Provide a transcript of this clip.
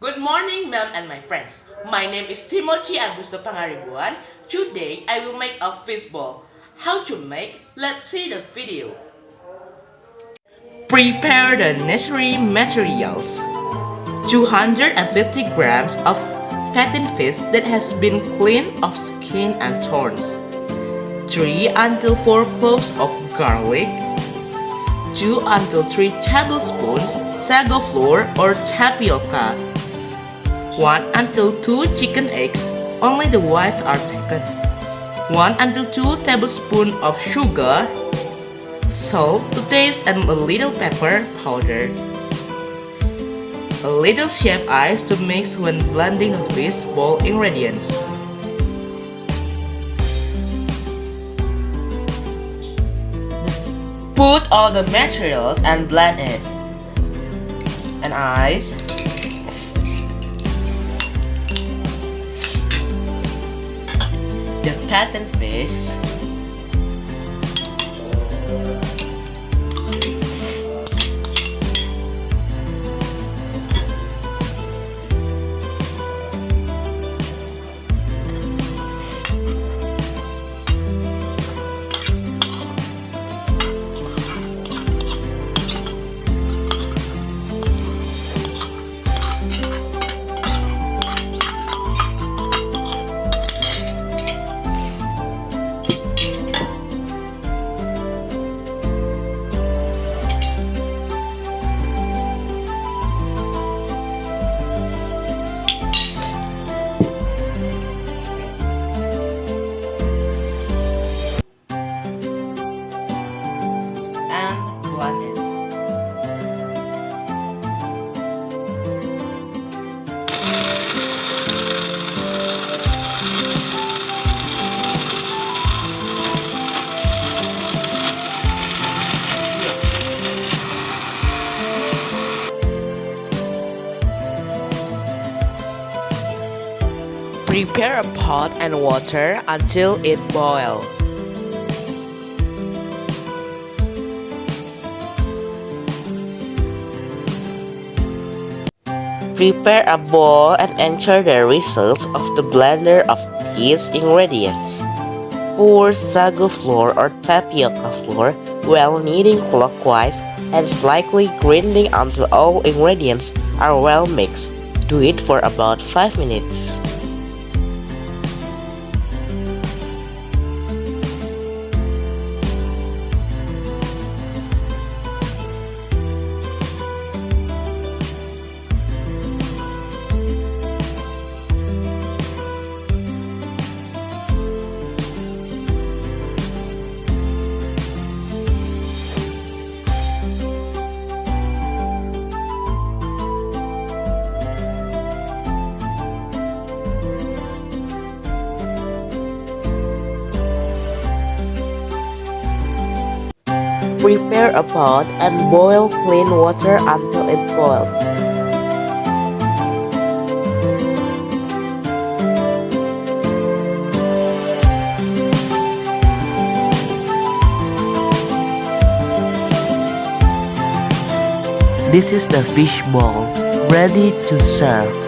Good morning, ma'am and my friends. My name is Timothy Agusto Pangaribuan. Today, I will make a fishball. How to make? Let's see the video. Prepare the necessary materials. 250 grams of fattened fish that has been cleaned of skin and thorns. 3 until 4 cloves of garlic. 2 until 3 tablespoons sago flour or tapioca. 1 until 2 chicken eggs, only the whites are taken. 1 until 2 tablespoons of sugar, salt to taste and a little pepper powder. A little chef ice to mix when blending the fish bowl ingredients. Put all the materials and blend it. And ice. The fattened fish, and blend it. Prepare a pot and water until it boils. Prepare a bowl and enter the results of the blender of these ingredients. Pour sago flour or tapioca flour while kneading clockwise and slightly grinding until all ingredients are well mixed. Do it for about 5 minutes. Prepare a pot and boil clean water until it boils. This is the fish ball, ready to serve.